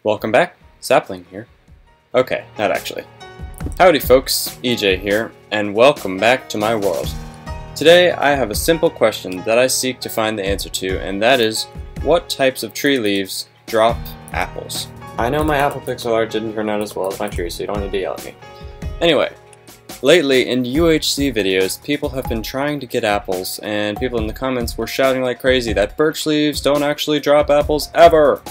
Welcome back, Sapling here. Okay, not actually. Howdy folks, EJ here, and welcome back to my world. Today I have a simple question that I seek to find the answer to, and that is, what types of tree leaves drop apples? I know my apple pixel art didn't turn out as well as my tree, so you don't need to yell at me. Anyway, lately in UHC videos, people have been trying to get apples, and people in the comments were shouting like crazy that birch leaves don't actually drop apples ever!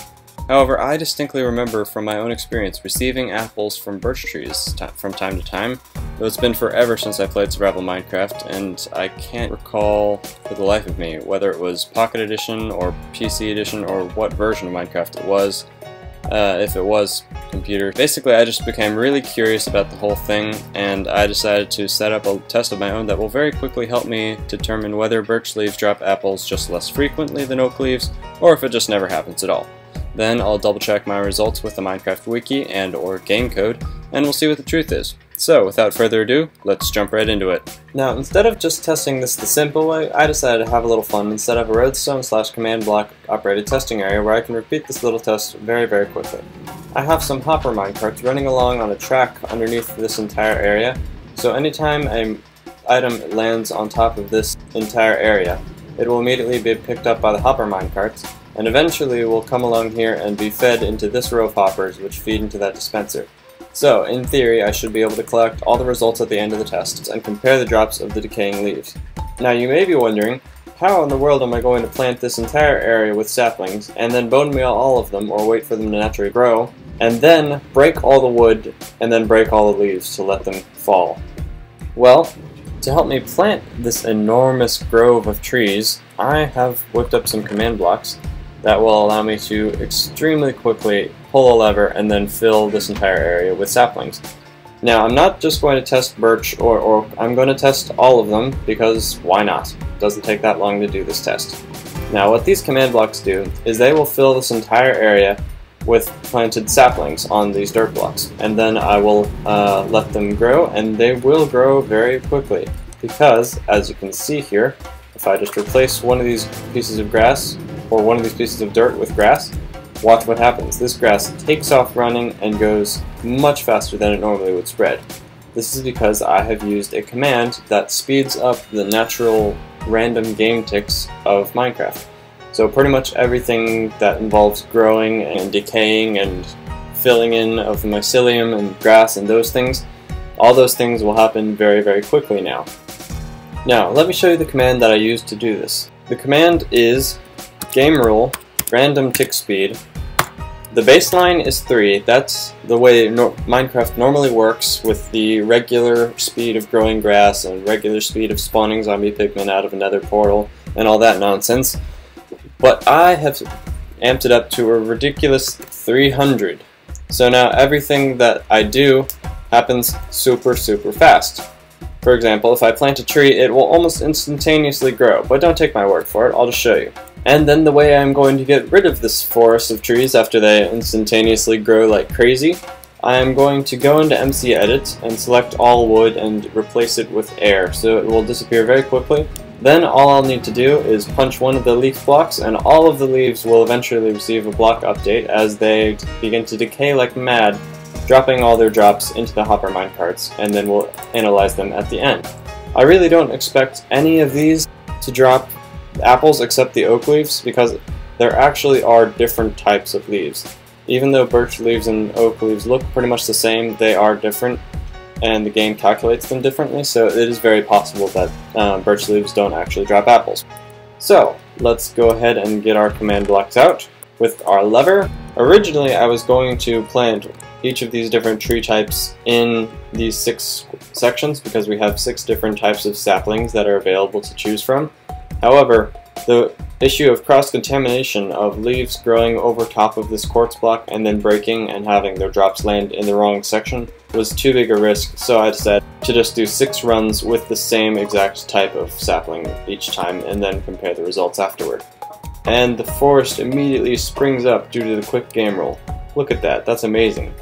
However, I distinctly remember from my own experience receiving apples from birch trees from time to time, though it's been forever since I played survival Minecraft, and I can't recall for the life of me whether it was Pocket Edition or PC Edition or what version of Minecraft it was, if it was computer. Basically, I just became really curious about the whole thing, and I decided to set up a test of my own that will very quickly help me determine whether birch leaves drop apples just less frequently than oak leaves, or if it just never happens at all. Then I'll double check my results with the Minecraft wiki and or game code, and we'll see what the truth is. So without further ado, let's jump right into it. Now, instead of just testing this the simple way, I decided to have a little fun and set up a redstone/command block operated testing area where I can repeat this little test very quickly. I have some hopper minecarts running along on a track underneath this entire area, so anytime an item lands on top of this entire area, it will immediately be picked up by the hopper minecarts, and eventually will come along here and be fed into this row of hoppers, which feed into that dispenser. So, in theory, I should be able to collect all the results at the end of the test and compare the drops of the decaying leaves. Now you may be wondering, how in the world am I going to plant this entire area with saplings, and then bone meal all of them, or wait for them to naturally grow, and then break all the wood, and then break all the leaves to let them fall? Well, to help me plant this enormous grove of trees, I have whipped up some command blocks that will allow me to extremely quickly pull a lever and then fill this entire area with saplings. Now, I'm not just going to test birch or oak, I'm going to test all of them because why not? It doesn't take that long to do this test. Now, what these command blocks do is they will fill this entire area with planted saplings on these dirt blocks, and then I will let them grow, and they will grow very quickly because, as you can see here, if I just replace one of these pieces of grass or one of these pieces of dirt with grass, watch what happens. This grass takes off running and goes much faster than it normally would spread. This is because I have used a command that speeds up the natural random game ticks of Minecraft. So pretty much everything that involves growing and decaying and filling in of mycelium and grass and those things, all those things will happen very quickly now. Now, let me show you the command that I used to do this. The command is game rule random tick speed. The baseline is 3. That's the way Minecraft normally works, with the regular speed of growing grass and regular speed of spawning zombie pigmen out of a nether portal and all that nonsense. But I have amped it up to a ridiculous 300. So now everything that I do happens super fast. For example, if I plant a tree, it will almost instantaneously grow, but don't take my word for it, I'll just show you. And then the way I'm going to get rid of this forest of trees after they instantaneously grow like crazy, I'm going to go into MC Edit and select all wood and replace it with air, so it will disappear very quickly. Then all I'll need to do is punch one of the leaf blocks, and all of the leaves will eventually receive a block update as they begin to decay like mad, dropping all their drops into the hopper minecarts, and then we'll analyze them at the end. I really don't expect any of these to drop apples except the oak leaves, because there actually are different types of leaves. Even though birch leaves and oak leaves look pretty much the same, they are different, and the game calculates them differently, so it is very possible that birch leaves don't actually drop apples. So, let's go ahead and get our command blocks out with our lever. Originally, I was going to plant each of these different tree types in these 6 sections because we have 6 different types of saplings that are available to choose from. However, the issue of cross-contamination of leaves growing over top of this quartz block and then breaking and having their drops land in the wrong section was too big a risk, so I decided to just do 6 runs with the same exact type of sapling each time and then compare the results afterward. And the forest immediately springs up due to the quick game roll. Look at that, that's amazing.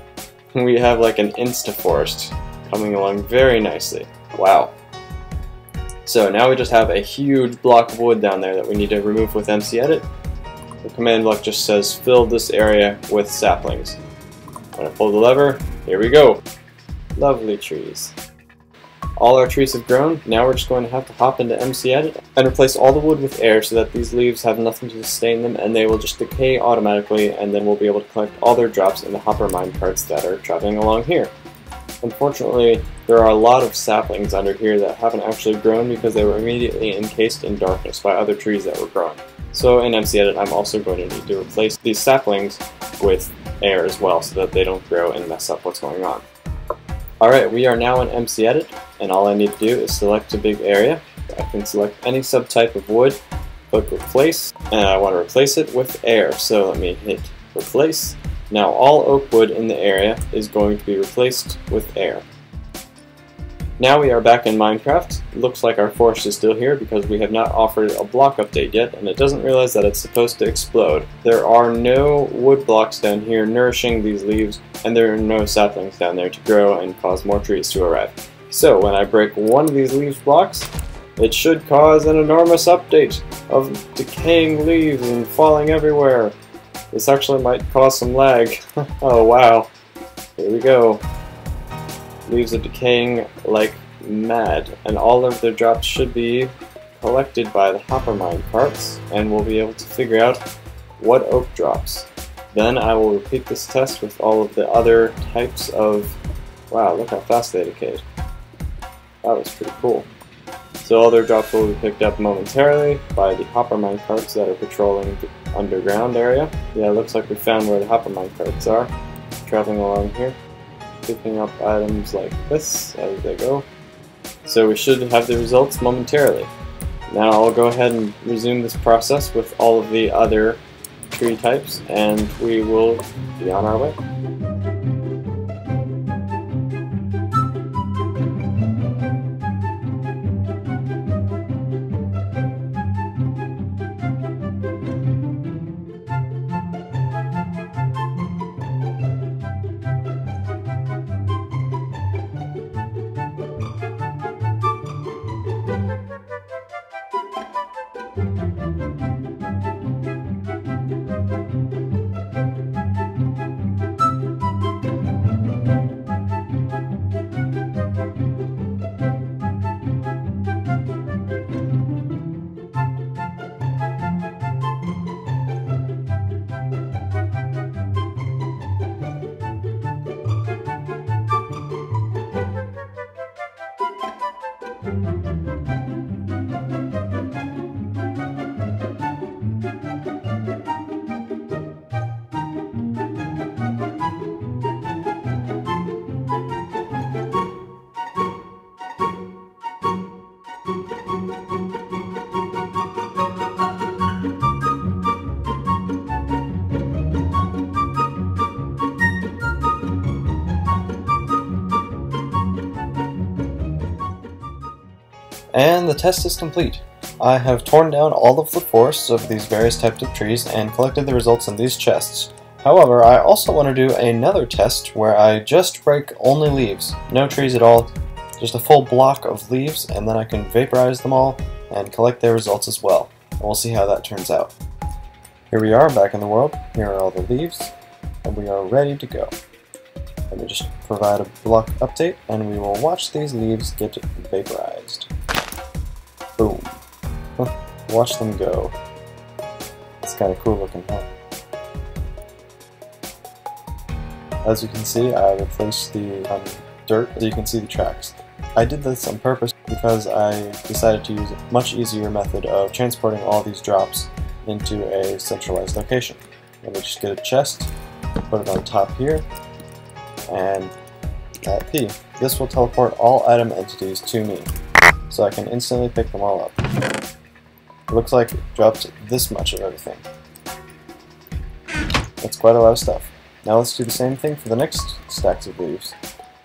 We have like an insta-forest coming along very nicely. Wow. So now we just have a huge block of wood down there that we need to remove with MC Edit. the command block just says fill this area with saplings. When I pull the lever, here we go. Lovely trees. All our trees have grown. Now we're just going to have to hop into MCEdit and replace all the wood with air so that these leaves have nothing to sustain them and they will just decay automatically, and then we'll be able to collect all their drops in the hopper mine carts that are traveling along here. Unfortunately, there are a lot of saplings under here that haven't actually grown because they were immediately encased in darkness by other trees that were growing. So in MCEdit, I'm also going to need to replace these saplings with air as well so that they don't grow and mess up what's going on. Alright, we are now in MCEdit, and all I need to do is select a big area. I can select any subtype of wood, click replace, and I want to replace it with air. So let me hit replace. Now all oak wood in the area is going to be replaced with air. Now we are back in Minecraft. It looks like our forest is still here because we have not offered a block update yet, and it doesn't realize that it's supposed to explode. There are no wood blocks down here nourishing these leaves, and there are no saplings down there to grow and cause more trees to arrive. So when I break one of these leaves blocks, it should cause an enormous update of decaying leaves and falling everywhere. This actually might cause some lag. Oh wow. Here we go. Leaves are decaying like mad, and all of their drops should be collected by the hopper mine carts, and we'll be able to figure out what oak drops. Then I will repeat this test with all of the other types of... Wow, look how fast they decayed. That was pretty cool. So all their drops will be picked up momentarily by the hopper mine carts that are patrolling the underground area. Yeah, it looks like we found where the hopper mine carts are, traveling along here, picking up items like this as they go. So we should have the results momentarily. Now I'll go ahead and resume this process with all of the other tree types, and we will be on our way. And the test is complete. I have torn down all of the forests of these various types of trees and collected the results in these chests. However, I also want to do another test where I just break only leaves, no trees at all, just a full block of leaves, and then I can vaporize them all and collect their results as well. And we'll see how that turns out. Here we are back in the world. Here are all the leaves, and we are ready to go. Let me just provide a block update, and we will watch these leaves get vaporized. Boom. Watch them go. It's kind of cool looking, huh? As you can see, I replaced the dirt so you can see the tracks. I did this on purpose because I decided to use a much easier method of transporting all these drops into a centralized location. Let me just get a chest, put it on top here, and that P. This will teleport all item entities to me, so I can instantly pick them all up. It looks like it dropped this much of everything. That's quite a lot of stuff. Now let's do the same thing for the next stacks of leaves.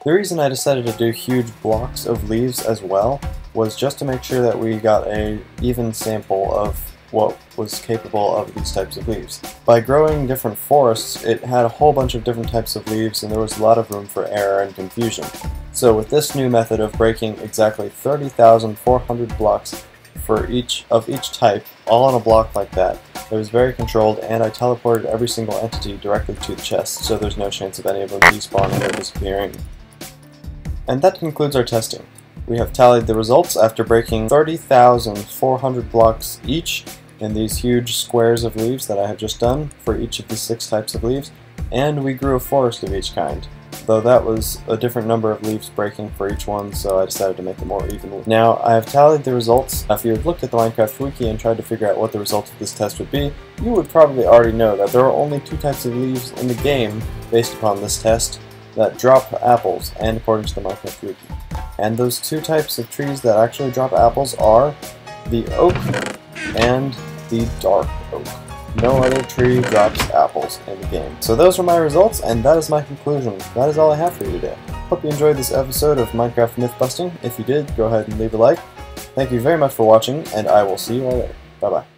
The reason I decided to do huge blocks of leaves as well was just to make sure that we got an even sample of what was capable of these types of leaves. By growing different forests, it had a whole bunch of different types of leaves, and there was a lot of room for error and confusion. So with this new method of breaking exactly 30,400 blocks for each type, all on a block like that, It was very controlled, and I teleported every single entity directly to the chest, so there's no chance of any of them despawning or disappearing. And that concludes our testing. We have tallied the results after breaking 30,400 blocks each in these huge squares of leaves that I have just done for each of the 6 types of leaves, and we grew a forest of each kind, though that was a different number of leaves breaking for each one, so I decided to make it more evenly. Now, I have tallied the results. If you had looked at the Minecraft wiki and tried to figure out what the results of this test would be, you would probably already know that there are only 2 types of leaves in the game based upon this test that drop apples, and according to the Minecraft wiki. And those 2 types of trees that actually drop apples are the oak and the dark oak. No other tree drops apples in the game. So those are my results, and that is my conclusion. That is all I have for you today. Hope you enjoyed this episode of Minecraft Mythbusting. If you did, go ahead and leave a like. Thank you very much for watching, and I will see you all later. Bye-bye.